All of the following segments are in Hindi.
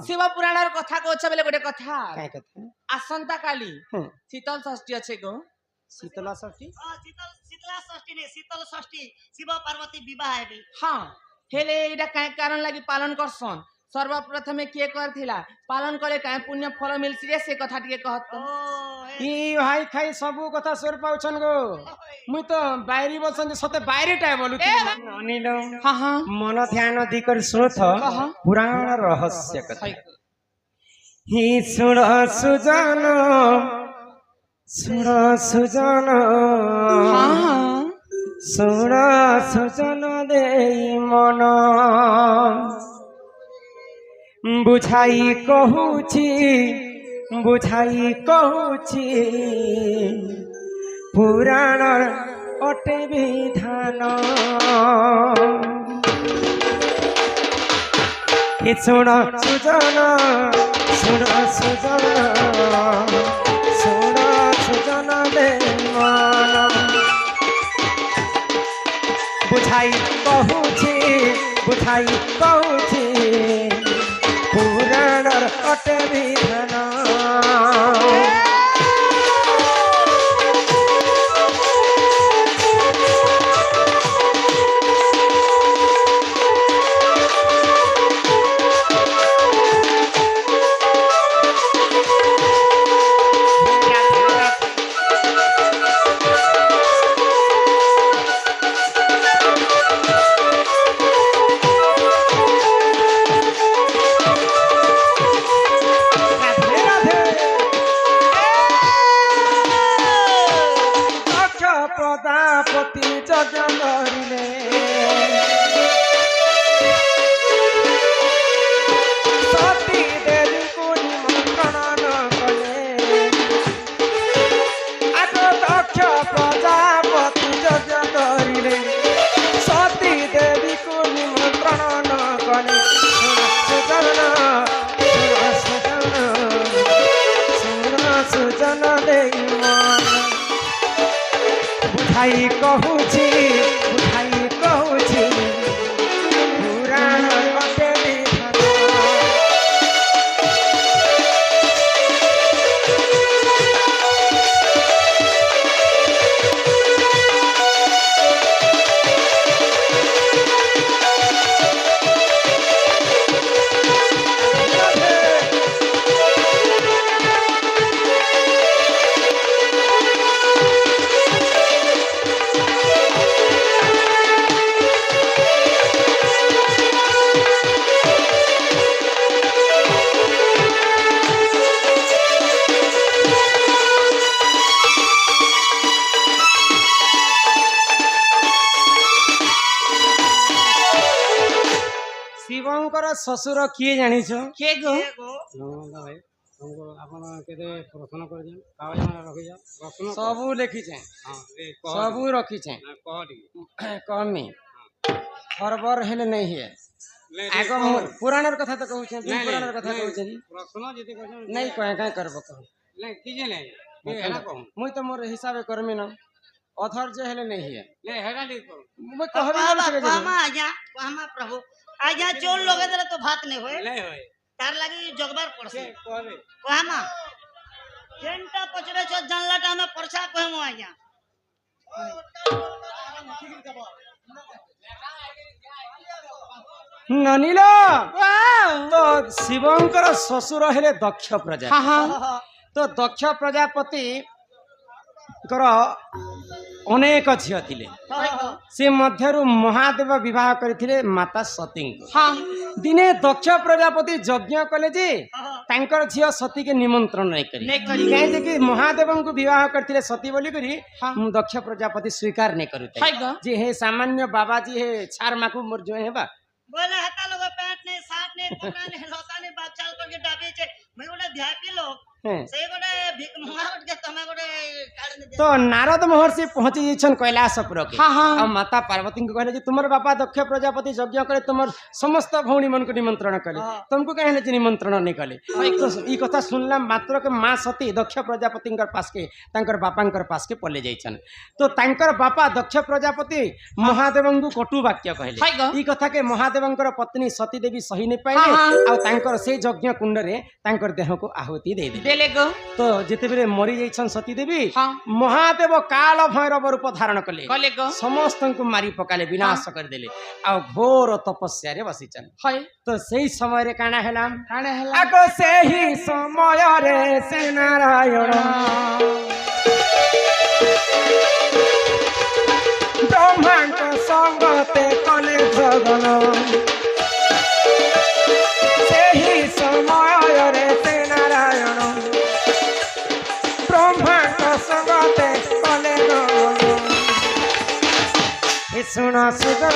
शिव पुराण कथा कहछ बेले गोटे कथा काय कथा आसंता काली शीतल षष्ठी अच्छे गो शीतला षष्ठी शीतला षष्ठी ने शीतल षष्ठी शिव पार्वती विवाह है हाँ हेले एटा काय कारण लागि पालन करसन सर्वप्रथमे किए करथिला पालन करे काय पुण्य फल मिलसी रे से कथा टिके कहत ई भाई खाई सबु कथा सोर पाउछन गो मुई तो बायरी बसन सते बायरी टाइ बोलु अनिल हां हां मन ध्यान दी कर सुनथ पुराण रहस्य कथा ही सुण सुजन हां सुण सुजन देई मन बुझाई कहूची पुराण अटे विधान सुन सुजन दे मन बुझाई कहूची पुराण अटे विधान प्रजापति यज्ञ करिले सती देवी को निमंत्रण न कले आग दक्ष प्रजापति यज्ञ करिले सती देवी को निमंत्रण न कले सुजन देई बुझाई कहूची पुराण अटे विधान शिवंकर ससुर किए जानिछ के गो भाई हमको आपण केते प्रश्न कर दिन कागज में रखि जा प्रश्न सब लिखि छै हां सब रखि छै कहमी हरबर हेले नहीं है आगो पुराणर कथा तो कहू छै पुराणर कथा कहू छै प्रश्न जति कहू नहीं कहे काय करबो कह नहीं कीजे नहीं हेला कहू मुई तो मोर हिसाब करमी न अथर जे हेले नहीं है नहीं हेला नहीं करू मैं कहबी कहमा प्रभु आज्ञा चोर लोगे तेरे तो भात नहीं होए तार लगी जगबार पड़से कहमा जेंटा पचरे छ जानलाटा में परछा कहमु आज्ञा ननीला तो शिवंकर ससुर हेले दक्ष प्रजा हां हां तो दक्ष प्रजापति कर अनेक झियो थिले से मध्यरु महादेव विवाह करथिले माता सती हां दिने दक्ष प्रजापति यज्ञ कले जे तांकर झियो सती के निमंत्रण नहीं करी काहे जे कि महादेव को विवाह करथिले सती बोली करी दक्ष प्रजापति स्वीकार नहीं करूते जे हे सामान्य बाबा जी हे छार माकू मोर जो हेबा बोले हता लोग पैंट नहीं साथ नहीं पकड़ा नहीं लोता नहीं बात चाल करके डाबे छे मैं ओला ध्यापी लोग हैं ସେଇ ଗୋଟେ ଭିକ ମଙ୍ଗା ଗୋଟେ ତମେ ଗୋଟେ କାଢି ଦେ तो नारद महर्षि पहुंची जाइछन कैलाशपुर के हाँ हाँ आ माता पार्वती को कहले जे तुमर बापा दक्ष प्रजापति यज्ञ करे तुमर समस्त भौणी मन को निमंत्रण करे तुमको कहले जे निमंत्रण नहीं कले तो ई कथा सुनला मात्र के मां सती दक्ष प्रजापति पास के तांकर बापांकर पास के पले जाइछन तो तांकर बापा दक्ष प्रजापति महादेव को कटु वाक्य हाय कहले गो। ई कथा के महादेवंकर पत्नी सती देवी सही नहीं पाइले हाँ। आ तांकर से यज्ञ कुंड रे तांकर देह को आहुति दे दे देले गो तो जेते बेले मरी जाइछन सती देवी हाँ महादेव काल भैरव रूप धारण कले कले गो समस्त को मारी पकाले विनाश करदेले आ घोर तपस्या रे बसिचन हाय तो सही समय रे काना हेलाम काणे हला आको से ही समय रे से नारायण ब्रह्मांड संगते कले जगन से ही समय रे से नारायण ब्रह्मांड संगते कले जगन सुना सुजना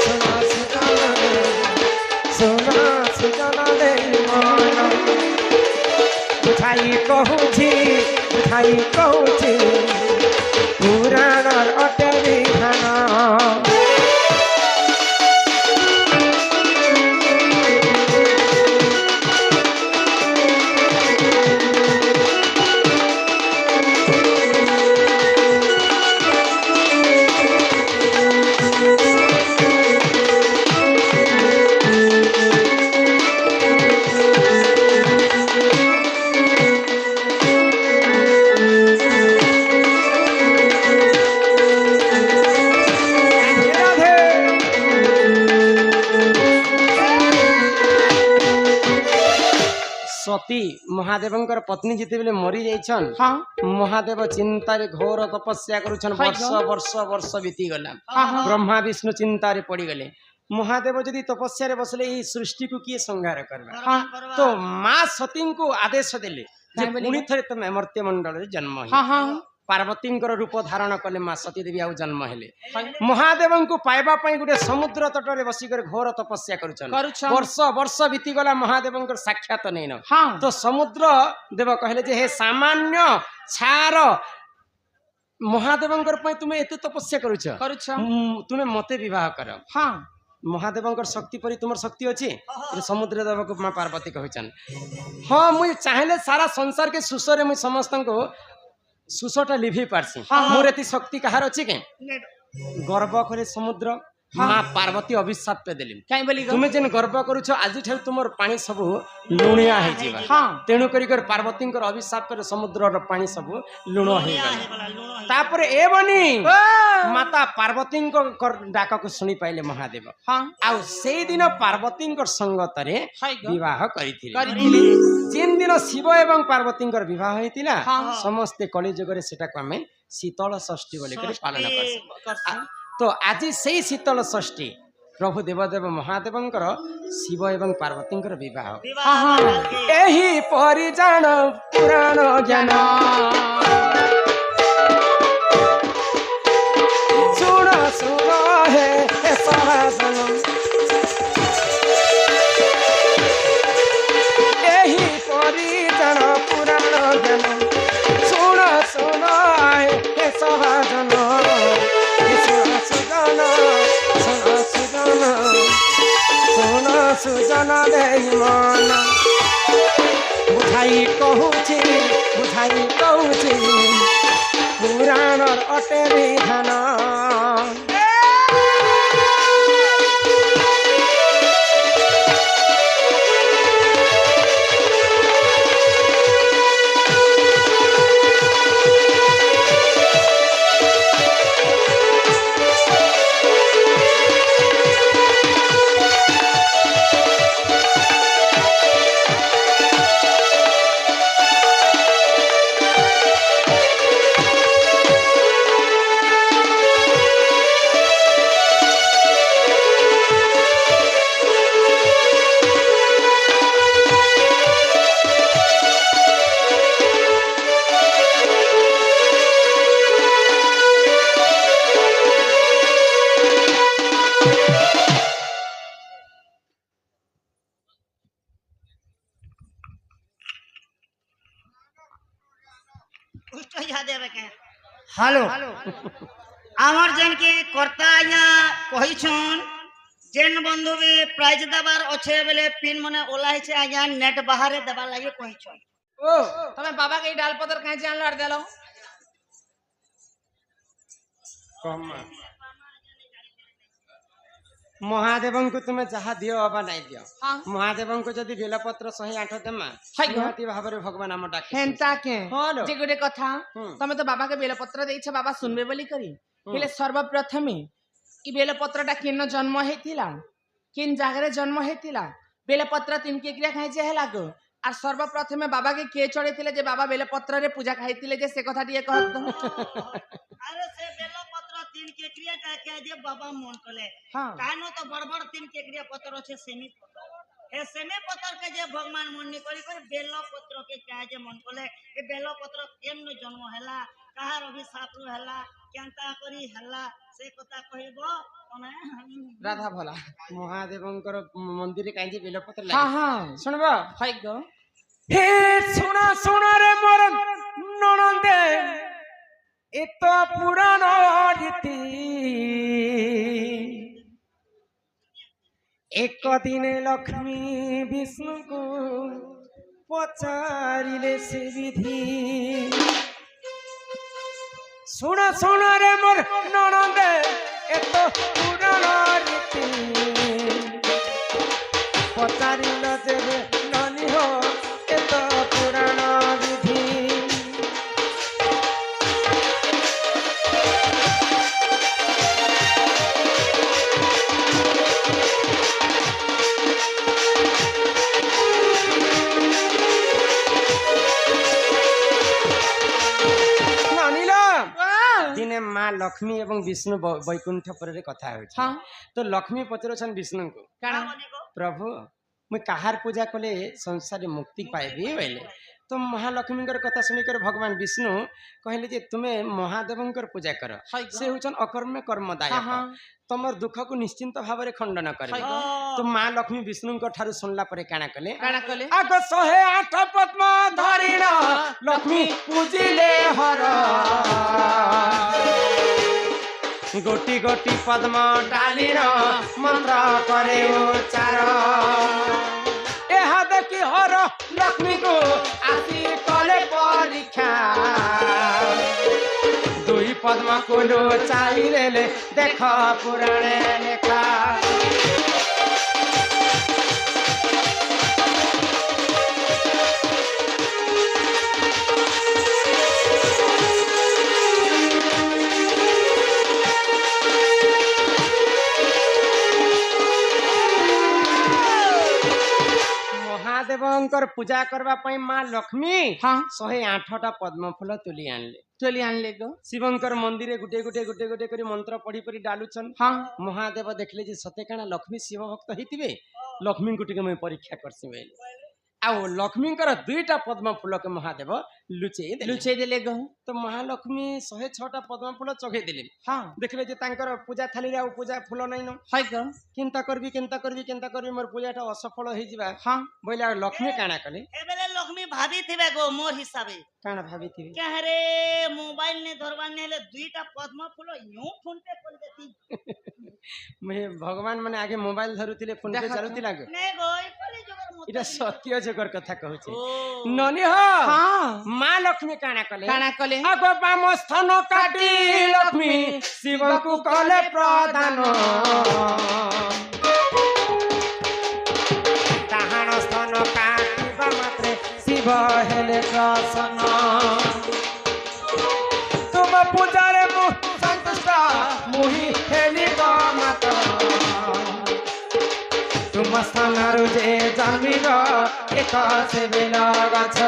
सुना सुजना सुना सुजना दे मन उठाई कहूची पुराण अटे विधान सती महादेवंकर पत्नी जिते बेले मरी जाइछन हाँ महादेव चिंतारे घोर तपस्या करुछन वर्ष वर्ष वर्ष बीती गला हाँ। ब्रह्मा विष्णु चिंतारे पड़ी गले महादेव जदि तपस्या रे बसले ई सृष्टि को किए संहार करबा हाँ तो मां सती को आदेश देले जे काहे बोली पुनी थरे तमे मर्त्य मंडल रे जन्म हाँ हे हाँ पार्वती रूप धारण कले मां सती देवी आउ जन्म हेले महादेव को पाइबा पई गुटे समुद्र तट रे बसी कर घोर तपस्या करुछन करुछन। वर्ष वर्ष बीती गला महादेव साक्षात नैन हाँ तो समुद्र देव कहले जे हे सामान्य छार महादेव तुम्हें एते तपस्या करुछ करुछ तुम्हें मते विवाह कर हाँ महादेव शक्ति परी तुम शक्ति अच्छी समुद्र देव को माँ पार्वती कहन हाँ मुझे चाहे सारा संसार के सुसरे मुझे समस्त को सुसटा लिभे पारसी मोर एति शक्ति कहार अच्छी के गर्व करे समुद्र माँ पार्वती अभिशाप पे देली कहीं बोली गो तुम्हें जेन गर्व करुछ आज तुम पानी सब लुणिया हो जावा हाँ तेणु करी पार्वती अभिशाप कर समुद्र पानी सब लुण हो तापर ए बनी माता पार्वती डाक को शुणी पाइले महादेव हाँ आउ से दिन पार्वती संगत रे हाय गो विवाह करथिले करिथिले जेन दिन शिव एवं पार्वती विवाह होइतिला हाँ। समस्ते कलिजुग रे सेटा को हमें शीतल षष्ठी बोली कर पालन करछन तो आज से शीतल षष्ठी प्रभु देवदेव महादेवंकर शिव एवं पार्वती विवाह हाँ एही परिजान पुराण ज्ञान सुन सुन हे सहासन एही परिजान पुराण ज्ञान सुन सुन हे सहासन सुजन दे मन बुझाई कहूची पुराण अटे विधान देवे के हेलो आमर जेन के कर्ता आया कहिछन जेन बंधु भी प्राइज दबार अच्छे बेले पिन मने ओलाई छे आया नेट बाहर दबा लागे कहिछन ओ तमे बाबा के डाल पतर काहे जान लड़ देलो महादेव को तुम जहाँ दियो बाबा नहीं दियो हाँ महादेव को जदि बेलपत्र 108 देमा हाय गो। निहाती भाबरे भगवान हम डाके हेंता के हालो। जे गुटे कथा हम्म। तमे तो बाबा के बेलपत्र देइछ बाबा सुनबे बोली करी हेले सर्वप्रथमे ई बेलपत्रटा केन जन्म हेतिला केन जागरे जन्म हेतिला बेलपत्र तीन के क्रिया खाइ जे हेला गो আর সর্বপ্রথমে বাবাকে কে চড়েছিলে যে বাবা বেলপত্রে পূজা খাইছিলে যে সে কথা দিয়ে কহত अरे से बेलपत्र तीन के क्रिया का के जे बाबा मन कले हाँ कानो तो बड़बड़ तीन के क्रिया पत्र আছে सेमी पत्र हे सेमी पत्र के जे भगवान मन नि करी कर बेलपत्र के क्या जे मन कले ए बेलपत्र केन जन्म हैला कहार अभिशाप हैला केनता करी हैला से कथा कहबो तमे राधा भोला महादेव मंदिर कहीं बेलपत्र हाँ लगे हाँ सुनबो हाय गो हे सुना सुना रे मोर ननंदे एत पुराण रीति एक दिने लक्ष्मी विष्णु को पचारिले से विधि सुना सुना रे मोर ननंदे एत पुराण रीति पचारिल जेबे ननी हो एत पुराण विधि दिने माँ लक्ष्मी एवं विष्णु वैकुंठ पर कथा हो हाँ तो लक्ष्मी पचरछन विष्णु को काना प्रभु मुई कहार पूजा कले संसार मुक्ति पाइबी बोले तो महालक्ष्मी कथा शुणिकर भगवान विष्णु कहले जे तुम्हें महादेव पूजा कर हाय से होचन अकर्म कर्मदायक हाँ हाँ तमर दुख को निश्चिंत भाव में खंडन करे हाय गो। तो माँ लक्ष्मी विष्णु ठारू सुनला परे काना कले काना कले आग 108 पद्म धरिण लक्ष्मी पूजिले हर गोटी गोटी पद्म डालिण मंत्र करे उच्चार एहा देखी हर लक्ष्मी को आसी कले परीक्षा दुई पद्म को चाइले देख पुराणे लेखा महादेवंकर पूजा करबा पई मां लक्ष्मी हाँ 108टा पद्म फूल तुली आनले चली आनले गो शिवंकर मंदिर गुटे गुटे गुटे गुटे करी मंत्र पढ़ी पढ़ी डालुछन हाँ महादेव देखले जे सते काना लक्ष्मी शिव भक्त हितिबे लक्ष्मी को टिके मैं परीक्षा करसी बेले आउ लक्ष्मी दुईटा पद्म फूल के महादेव लुचै देले गो तो महालक्ष्मी 106टा पद्म फूल चघे देले हाँ देखले जे तांकर पूजा थाली रे पूजा फूल नै न हाय गो केनता करबी मोर पूजाटा असफल होई जिबा हाँ बोले लक्ष्मी काना कले ए बेले लक्ष्मी भाभी थिबे गो मोर हिसाबे काना भाबिथिबे क्या रे मोबाइल ने धरवा ने ले दुईटा पद्म फूल यूं फोन पे कर देती मैं भगवान माने आगे मोबाइल धरुतिले फोन पे देखा चलुतिला गो ने गो कली जगर मत इटा सत्य जगर कथा कहूचे ओ ननी हो हाँ माँ लक्ष्मी काना कले काना कले आगो बाम स्थान काटी लक्ष्मी शिव को कले प्रदान ताहाण स्थान काटिबा मात्रे शिव हेले प्रसन्न तुम पूजारे मु संतुष्ट मुहि हेली मात तुम स्थान रुजे जन्मिल एक से बेला गछ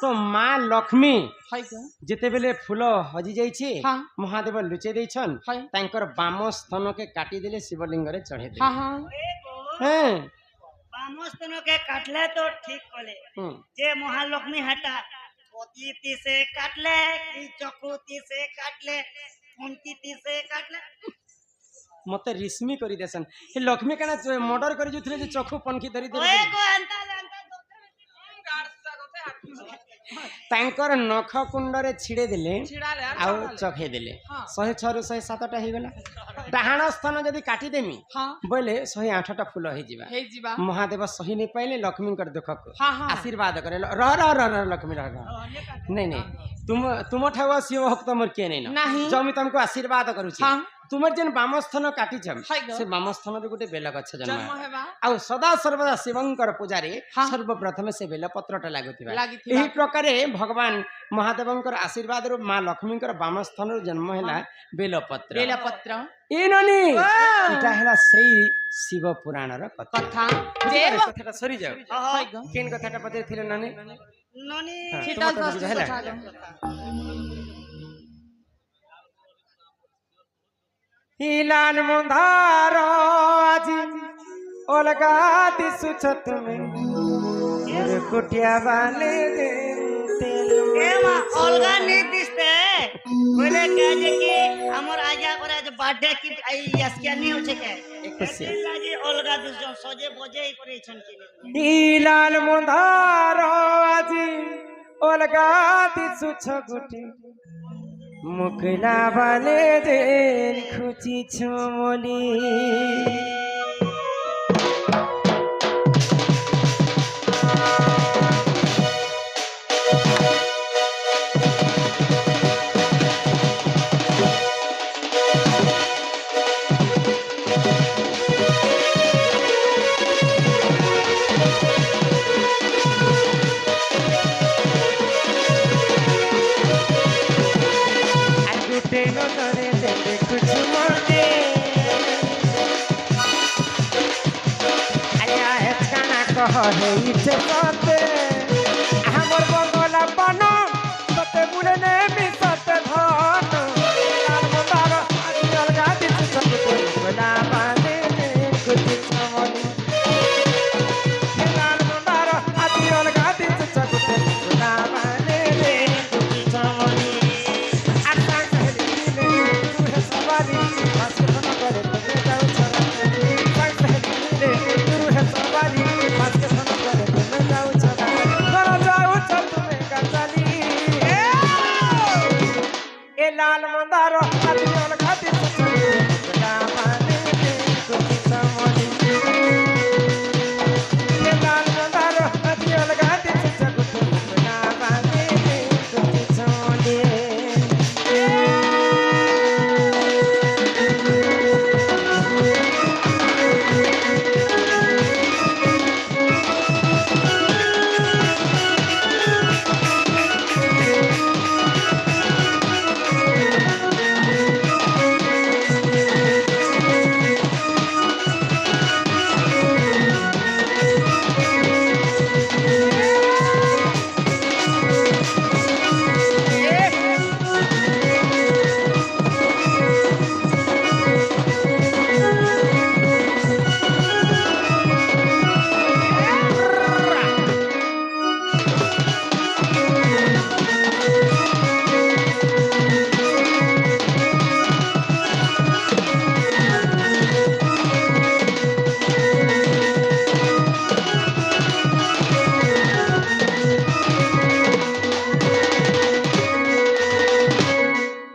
तो माँ लक्ष्मी हाय का जितेबेले फूल हजि जाइछे हाँ। महादेव लुचे देछन हाय तांकर बाम स्तन के काटी देले शिवलिंग रे चढ़े दे हाँ हाँ हैं बामस्तन के काटले तो ठीक कले जे महालक्ष्मी हटा पतिती से काटले कि चकुती से काटले पंक्ति से काटले मते रिश्मी करी देसन हे लक्ष्मी केना मर्डर करी जुथले जे चखु पनखी धरी दे ओए को अंता तांकर नख कुंड रे छिड़े देले छिड़ा ले आउ चखे देले हाँ। 106 रु 107 टा हे गला डाहाण स्थान जदी काटी देमी हाँ बोले 108 टा फूल हे जिबा हे जीवा महादेव सही नहीं पाइले लक्ष्मी कर दुख को हाँ हाँ आशीर्वाद करे रह लक्ष्मी रह नहीं नहीं तुम ठावा शिव भक्त मोर के नहीं नहीं। जो मैं तुमको आशीर्वाद करू हाँ। तुमर जेन बामस्थान काटी हाय गो। से बामस्थान रे गोटे बेल गछ जन्म जन्म हेबा आ सदा सर्वदा शिवंकर पूजारे हाँ। सर्वप्रथम से बेल पत्रटा लागुथिबा लागिथिबा। एही प्रकारे भगवान महादेवंकर आशीर्वाद रो मां लक्ष्मींकर बामस्थान रो जन्म हैला बेलपत्र बेलपत्र ए ननी वाह। इटा हैला सही शिव पुराण रो कथा कथा देव देव कथाटा सरी जाओ हाय गो केन कथाटा पते थिले ननी ननी हाँ, शीतल तुमको षष्ठी बुझाइला? कथा गो। हिलान मुंधार आजी ओलगा दिसुछ तुमे मेरे कुटिया वाले दे एमा अलगा निर्दिष्टे बोले काजे कि हमर आजा करे जे बर्थडे की आई यासकिया नहीं होछे के खुशी। लागे अलगा दिस जो सजे बजे करे छन कि हिलान मुंधार आजी ओलगा दिसुछ गुटी मुकला वाले दे खुची छमली हमर बगला बनो सते बुले ने मिसत धन लाल मंदार आदि अलगा दिस सब बगला बाने कुछ छमली लाल मंदार आदि अलगा दिस सब बगला बाने कुछ छमली आशा कहली तू है सवारी बस न करे तुमे जाऊ छरा कहली तू है सवारी बस न करे तुमे जाऊ छरा घर जाऊ छ तुमे गचली ए लाल मंदार आदि अलगा दिस सब बगला बाने कुछ छमली ए लाल मंदार आदि अलगा दिस सब बगला बाने कुछ छमली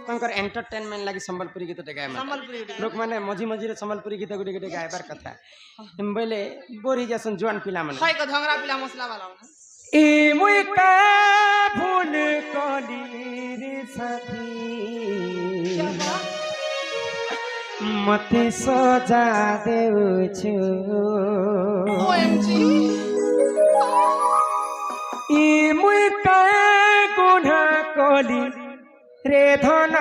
तांकर एंटरटेनमेंट लागि संबलपुरी गीत गाय संबलपुरी गीत। लोक माने मझी मझी रे संबलपुरी गीत गुडी गुडी गायबार कथा बोले बोरी जसन जुआन पिला माने हाय को धंगरा पिला मसला वाला हो ना ए मुई का भूल कली रे साथी मते सजा देउ छु ओएमजी ई मुई का गुना कली रे धन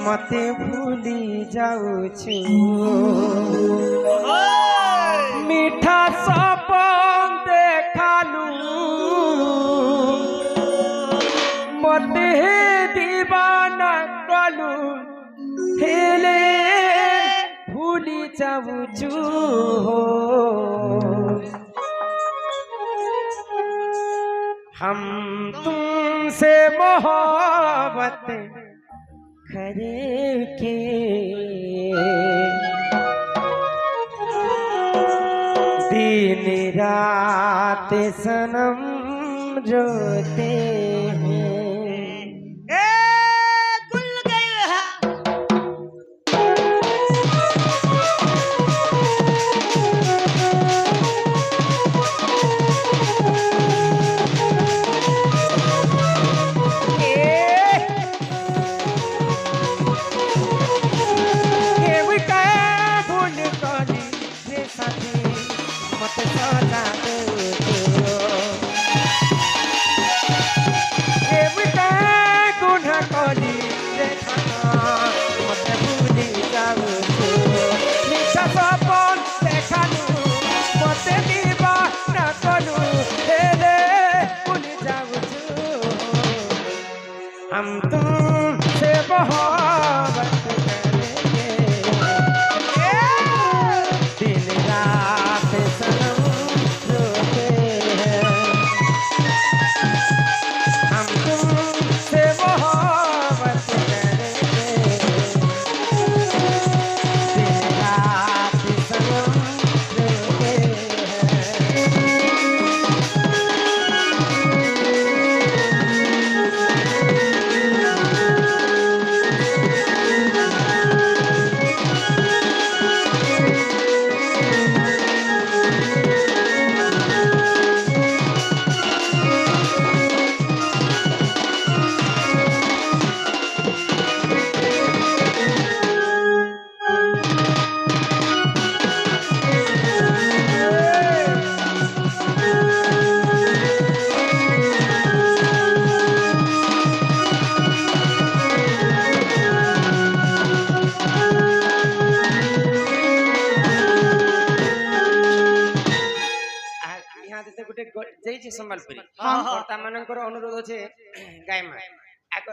मते भूली जाऊ छु मीठा सा जाऊचू हो हम तुमसे मोहब्बत करके दिन रात सनम रोते हैं ए गुल गई है हम तुमसे मोहब्बत करेंगे दिन रात सनम रोते हैं हम तुमसे मोहब्बत करेंगे दिन रात सनम रोते हैं गोटे जैसे संबलपुरी हाँ, हाँ। कर्ता मानकर अनुरोध अच्छे गायमा आग